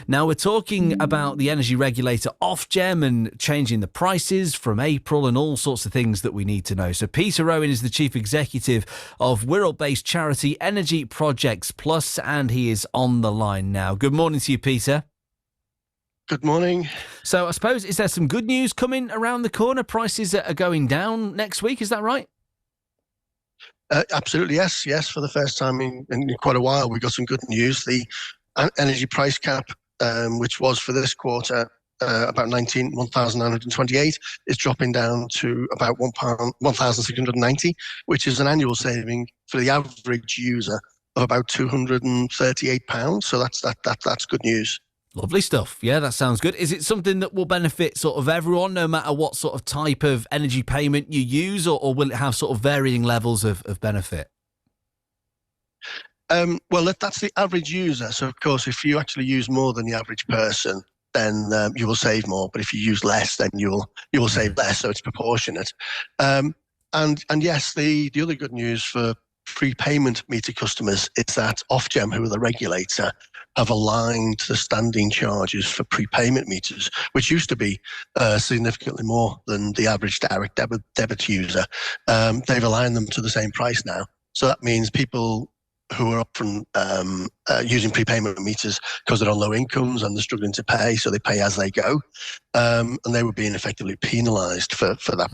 Now, we're talking about the energy regulator Ofgem and changing the prices from April and all sorts of things that we need to know. So Peter Owen is the Chief Executive of Wirral-based charity Energy Projects Plus, and he is on the line now. Good morning to you, Peter. Good morning. So I suppose, is there some good news coming around the corner? Prices are going down next week, is that right? Absolutely, yes. Yes, for the first time in quite a while, we got some good news. The energy price cap, which was for this quarter about 1,928, is dropping down to about £1,690, which is an annual saving for the average user of about £238. So that's good news. Lovely stuff. Yeah, that sounds good. Is it something that will benefit sort of everyone, no matter what sort of type of energy payment you use, or will it have sort of varying levels of benefit? Well, that's the average user. So, of course, if you actually use more than the average person, then you will save more. But if you use less, then you will save less. So it's proportionate. And yes, the other good news for prepayment meter customers is that Ofgem, who are the regulator, have aligned the standing charges for prepayment meters, which used to be significantly more than the average direct debit user. They've aligned them to the same price now. So that means people who are often using prepayment meters because they're on low incomes and they're struggling to pay, so they pay as they go, and they were being effectively penalised for that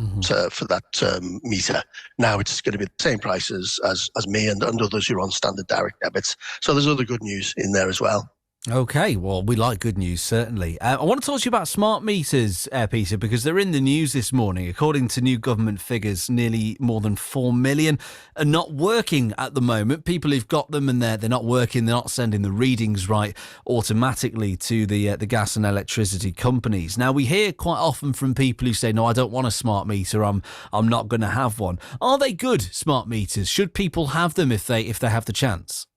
meter. Now it's going to be the same price as me and others who are on standard direct debits. So there's other good news in there as well. Okay, well, we like good news, certainly. I want to talk to you about smart meters, Peter, because they're in the news this morning. According to new government figures, nearly more than 4 million are not working at the moment. People who've got them and they're not working, they're not sending the readings right automatically to the gas and electricity companies. Now, we hear quite often from people who say, no, I don't want a smart meter, I'm not going to have one. Are they good, smart meters? Should people have them if they have the chance?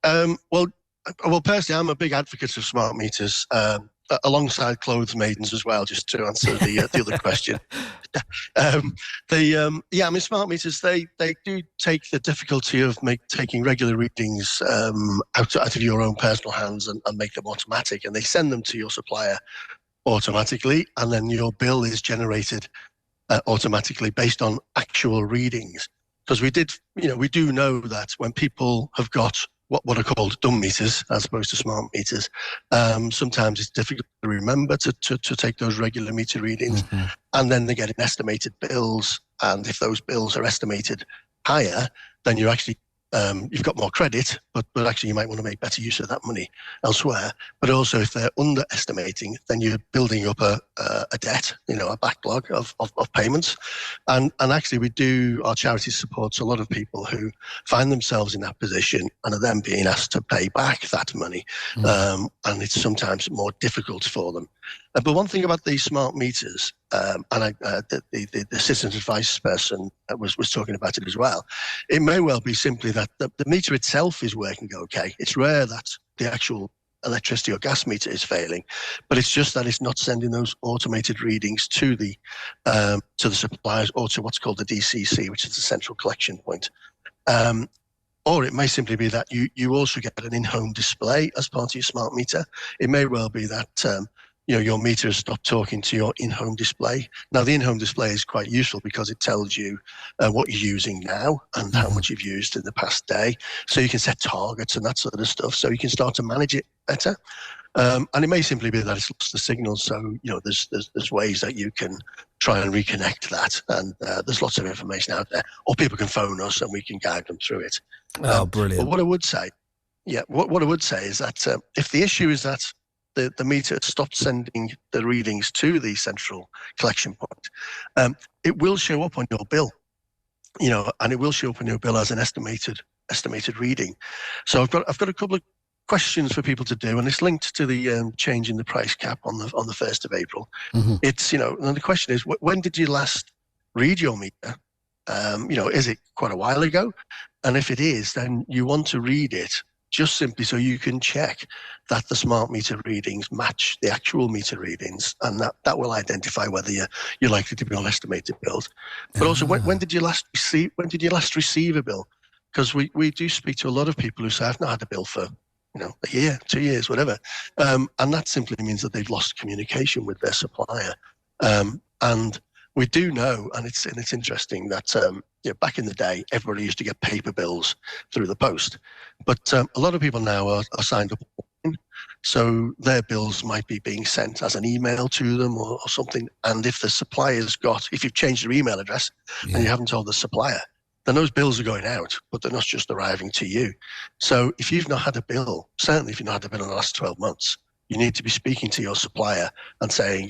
Well, personally, I'm a big advocate of smart meters, alongside clothes maidens as well, just to answer the other question. Smart meters, they do take the difficulty of taking regular readings out of your own personal hands and make them automatic, and they send them to your supplier automatically, and then your bill is generated automatically based on actual readings. Because we do know that when people have got what are called dumb meters as opposed to smart meters, sometimes it's difficult to remember to take those regular meter readings, and then they get estimated bills, and if those bills are estimated higher, then you're actually you've got more credit, but actually you might want to make better use of that money elsewhere. But also, if they're underestimating, then you're building up a debt, a backlog of payments. And actually, our charity supports a lot of people who find themselves in that position and are then being asked to pay back that money. And it's sometimes more difficult for them. But one thing about these smart meters, the citizen advice person was talking about it as well, it may well be simply that the meter itself is working okay. It's rare that the actual electricity or gas meter is failing, but it's just that it's not sending those automated readings to the suppliers or to what's called the DCC, which is the central collection point. Or it may simply be that you also get an in-home display as part of your smart meter. It may well be that your meter has stopped talking to your in-home display. Now, the in-home display is quite useful because it tells you what you're using now and how much you've used in the past day. So you can set targets and that sort of stuff. So you can start to manage it better. And it may simply be that it's lost the signal. So, there's ways that you can try and reconnect that. And there's lots of information out there. Or people can phone us and we can guide them through it. Brilliant. But what I would say is that if the issue is that the meter stopped sending the readings to the central collection point, it will show up on your bill, and it will show up on your bill as an estimated reading. So I've got a couple of questions for people to do, and it's linked to the change in the price cap on the 1st of April. It's and the question is, when did you last read your meter? Is it quite a while ago? And if it is, then you want to read it just simply so you can check that the smart meter readings match the actual meter readings, and that will identify whether you're likely to be on estimated bills. But also, when did you last receive a bill? Because we do speak to a lot of people who say, I've not had a bill for a year, 2 years, whatever. And that simply means that they've lost communication with their supplier. And we do know, and it's interesting that back in the day, everybody used to get paper bills through the post, but a lot of people now are signed up, so their bills might be being sent as an email to them or something. And if the supplier's if you've changed your email address and you haven't told the supplier, then those bills are going out, but they're not just arriving to you. So if you've not had a bill, certainly if you've not had a bill in the last 12 months, you need to be speaking to your supplier and saying,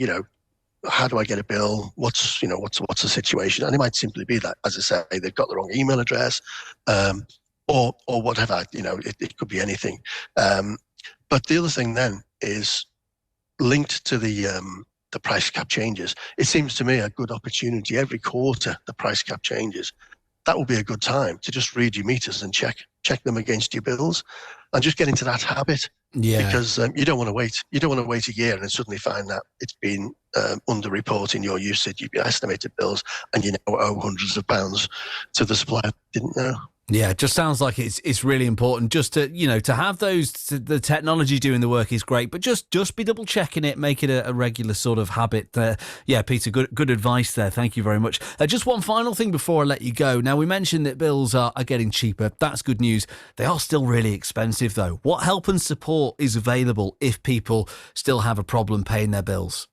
how do I get a bill? What's the situation? And it might simply be that, as I say, they've got the wrong email address, or whatever. It could be anything. But the other thing then is linked to the price cap changes. It seems to me a good opportunity every quarter. The price cap changes. That will be a good time to just read your meters and check them against your bills, and just get into that habit. Yeah. Because you don't want to wait. You don't want to wait a year and then suddenly find that it's been under-reporting your usage, your estimated bills, and you now owe hundreds of pounds to the supplier. Didn't know. Yeah, it just sounds like it's really important just to, to have the technology doing the work is great, but just be double checking it, make it a regular sort of habit. Yeah, Peter, good advice there. Thank you very much. Just one final thing before I let you go. Now, we mentioned that bills are getting cheaper. That's good news. They are still really expensive though. What help and support is available if people still have a problem paying their bills?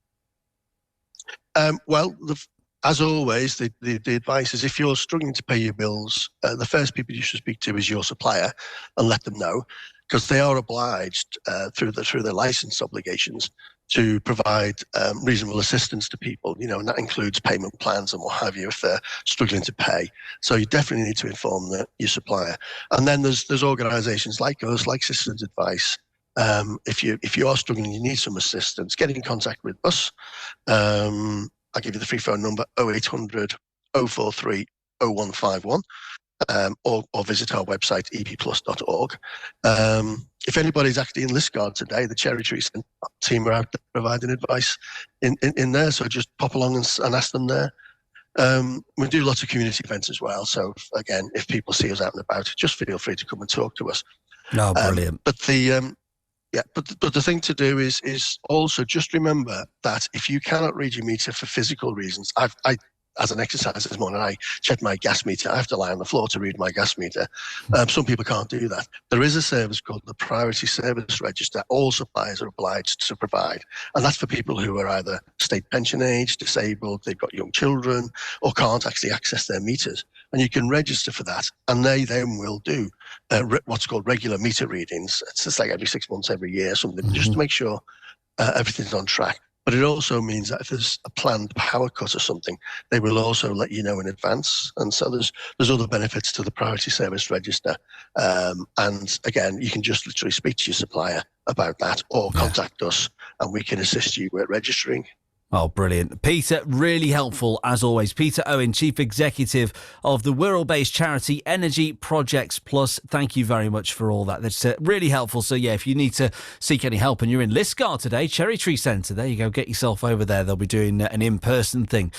As always, the advice is if you're struggling to pay your bills, the first people you should speak to is your supplier and let them know, because they are obliged through their license obligations to provide reasonable assistance to people, and that includes payment plans and what have you if they're struggling to pay. So you definitely need to inform your supplier. And then there's organisations like us, like Systems Advice. If you are struggling, you need some assistance, get in contact with us. I'll give you the free phone number, 0800 043 0151, or visit our website, epplus.org. If anybody's actually in Liscard today, the Cherry Tree Centre team are out there providing advice in there, so just pop along and ask them there. We do lots of community events as well, so again, if people see us out and about, just feel free to come and talk to us. No, brilliant. But the thing to do is also just remember that if you cannot read your meter for physical reasons, I as an exercise this morning, I checked my gas meter. I have to lie on the floor to read my gas meter. Some people can't do that. There is a service called the Priority Service Register. All suppliers are obliged to provide. And that's for people who are either state pension age, disabled, they've got young children, or can't actually access their meters. And you can register for that. And they then will do what's called regular meter readings. It's just like every 6 months, every year, something, just to make sure everything's on track. But it also means that if there's a planned power cut or something, they will also let you know in advance. And so there's other benefits to the Priority Service Register. And again, you can just literally speak to your supplier about that, or contact us and we can assist you with registering. Oh, brilliant. Peter, really helpful as always. Peter Owen, Chief Executive of the Wirral-based charity Energy Projects Plus. Thank you very much for all that. That's really helpful. So, yeah, if you need to seek any help and you're in Liscar today, Cherry Tree Centre, there you go. Get yourself over there. They'll be doing an in-person thing.